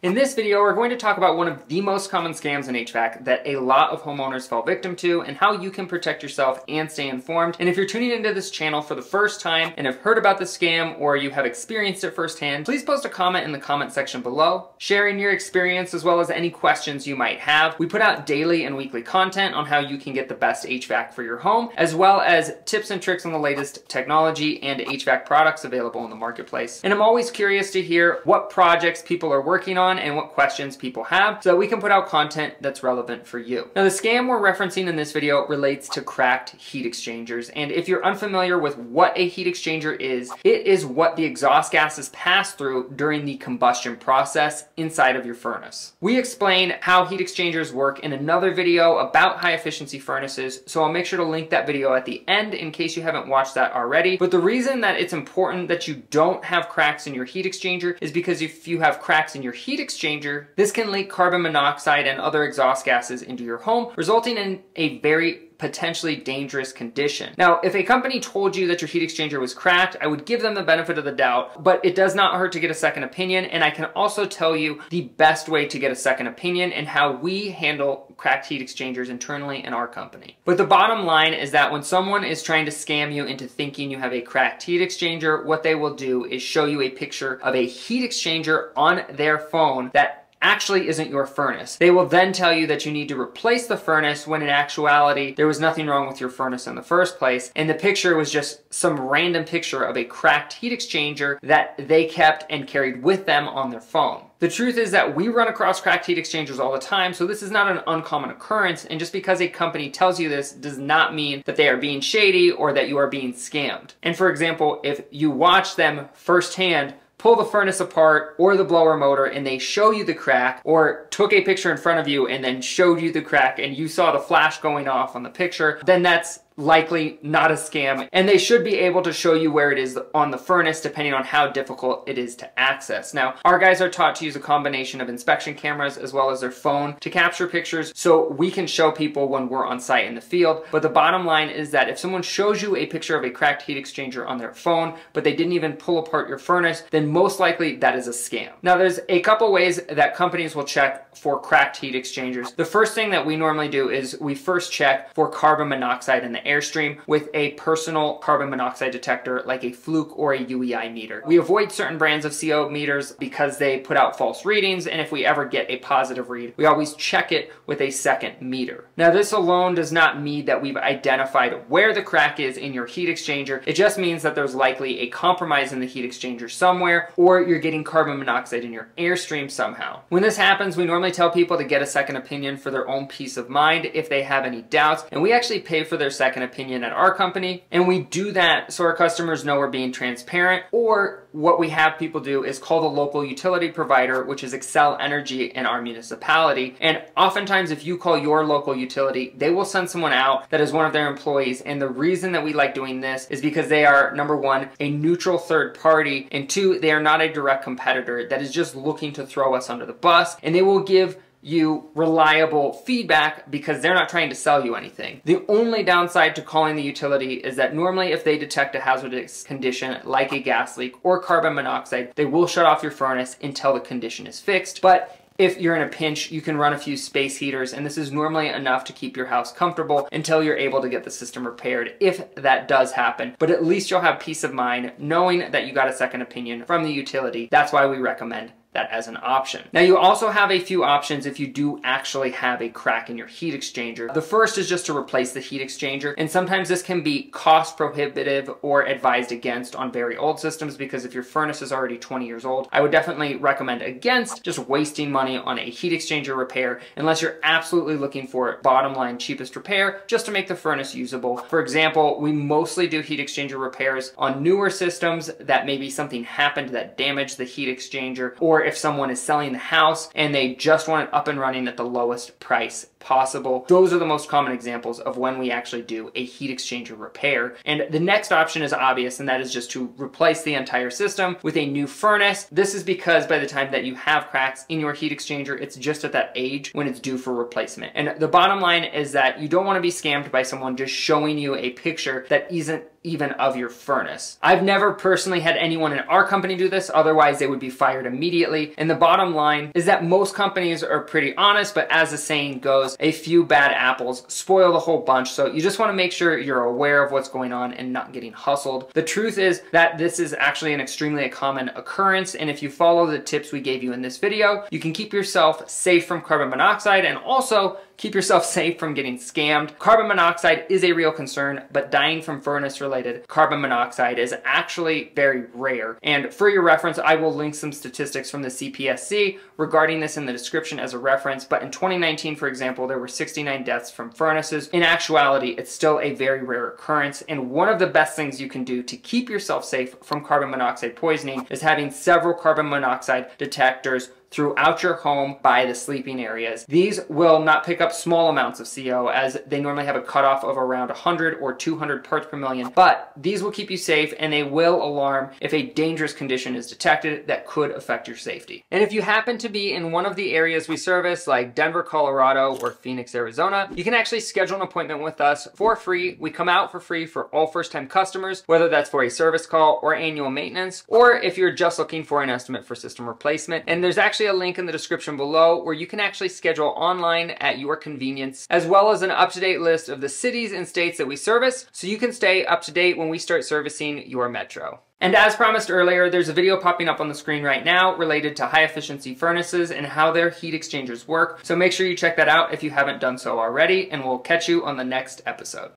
In this video, we're going to talk about one of the most common scams in HVAC that a lot of homeowners fall victim to and how you can protect yourself and stay informed. And if you're tuning into this channel for the first time and have heard about the scam or you have experienced it firsthand, please post a comment in the comment section below, sharing your experience as well as any questions you might have. We put out daily and weekly content on how you can get the best HVAC for your home, as well as tips and tricks on the latest technology and HVAC products available in the marketplace. And I'm always curious to hear what projects people are working on and what questions people have so that we can put out content that's relevant for you. Now, the scam we're referencing in this video relates to cracked heat exchangers. And if you're unfamiliar with what a heat exchanger is, it is what the exhaust gases pass through during the combustion process inside of your furnace. We explain how heat exchangers work in another video about high efficiency furnaces, so I'll make sure to link that video at the end in case you haven't watched that already. But the reason that it's important that you don't have cracks in your heat exchanger is because if you have cracks in your heat exchanger, this can leak carbon monoxide and other exhaust gases into your home, resulting in a very potentially dangerous condition. Now, if a company told you that your heat exchanger was cracked, I would give them the benefit of the doubt, but it does not hurt to get a second opinion, and I can also tell you the best way to get a second opinion and how we handle cracked heat exchangers internally in our company. But the bottom line is that when someone is trying to scam you into thinking you have a cracked heat exchanger, what they will do is show you a picture of a heat exchanger on their phone that actually isn't your furnace. They will then tell you that you need to replace the furnace when in actuality there was nothing wrong with your furnace in the first place, and the picture was just some random picture of a cracked heat exchanger that they kept and carried with them on their phone. The truth is that we run across cracked heat exchangers all the time, so this is not an uncommon occurrence, and just because a company tells you this does not mean that they are being shady or that you are being scammed. And for example, if you watch them firsthand pull the furnace apart or the blower motor and they show you the crack, or took a picture in front of you and then showed you the crack and you saw the flash going off on the picture, then that's likely not a scam, and they should be able to show you where it is on the furnace depending on how difficult it is to access. Now, our guys are taught to use a combination of inspection cameras as well as their phone to capture pictures so we can show people when we're on site in the field. But the bottom line is that if someone shows you a picture of a cracked heat exchanger on their phone, but they didn't even pull apart your furnace, then most likely that is a scam. Now, there's a couple ways that companies will check for cracked heat exchangers. The first thing that we normally do is we first check for carbon monoxide in the airstream with a personal carbon monoxide detector like a Fluke or a UEI meter. We avoid certain brands of CO meters because they put out false readings, and if we ever get a positive read, we always check it with a second meter. Now, this alone does not mean that we've identified where the crack is in your heat exchanger. It just means that there's likely a compromise in the heat exchanger somewhere, or you're getting carbon monoxide in your airstream somehow. When this happens, we normally tell people to get a second opinion for their own peace of mind if they have any doubts, and we actually pay for their second opinion at our company, and we do that so our customers know we're being transparent. Or what we have people do is call the local utility provider, which is Xcel Energy in our municipality, and oftentimes if you call your local utility, they will send someone out that is one of their employees. And the reason that we like doing this is because they are, number one, a neutral third party, and two, they are not a direct competitor that is just looking to throw us under the bus, and they will give you reliable feedback because they're not trying to sell you anything. The only downside to calling the utility is that normally if they detect a hazardous condition like a gas leak or carbon monoxide, they will shut off your furnace until the condition is fixed. But if you're in a pinch, you can run a few space heaters, and this is normally enough to keep your house comfortable until you're able to get the system repaired, if that does happen. But at least you'll have peace of mind knowing that you got a second opinion from the utility. That's why we recommend that as an option. Now, you also have a few options if you do actually have a crack in your heat exchanger. The first is just to replace the heat exchanger, and sometimes this can be cost prohibitive or advised against on very old systems, because if your furnace is already 20 years old, I would definitely recommend against just wasting money on a heat exchanger repair unless you're absolutely looking for bottom line cheapest repair just to make the furnace usable. For example, we mostly do heat exchanger repairs on newer systems that maybe something happened that damaged the heat exchanger, or if someone is selling the house and they just want it up and running at the lowest price possible. Those are the most common examples of when we actually do a heat exchanger repair. And the next option is obvious, and that is just to replace the entire system with a new furnace. This is because by the time that you have cracks in your heat exchanger, it's just at that age when it's due for replacement. And the bottom line is that you don't want to be scammed by someone just showing you a picture that isn't even of your furnace. I've never personally had anyone in our company do this, otherwise they would be fired immediately. And the bottom line is that most companies are pretty honest, but as the saying goes, a few bad apples spoil the whole bunch. So you just want to make sure you're aware of what's going on and not getting hustled. The truth is that this is actually an extremely common occurrence, and if you follow the tips we gave you in this video, you can keep yourself safe from carbon monoxide and also keep yourself safe from getting scammed. Carbon monoxide is a real concern, but dying from furnace-related carbon monoxide is actually very rare. And for your reference, I will link some statistics from the CPSC regarding this in the description as a reference, but in 2019, for example, there were 69 deaths from furnaces. In actuality, it's still a very rare occurrence, and one of the best things you can do to keep yourself safe from carbon monoxide poisoning is having several carbon monoxide detectors throughout your home by the sleeping areas. These will not pick up small amounts of CO, as they normally have a cutoff of around 100 or 200 parts per million, but these will keep you safe and they will alarm if a dangerous condition is detected that could affect your safety. And if you happen to be in one of the areas we service, like Denver, Colorado, or Phoenix, Arizona, you can actually schedule an appointment with us for free. We come out for free for all first-time customers, whether that's for a service call or annual maintenance, or if you're just looking for an estimate for system replacement. And there's actually a link in the description below where you can actually schedule online at your convenience, as well as an up-to-date list of the cities and states that we service, so you can stay up to date when we start servicing your metro. And as promised earlier, there's a video popping up on the screen right now related to high efficiency furnaces and how their heat exchangers work. So make sure you check that out if you haven't done so already, and we'll catch you on the next episode.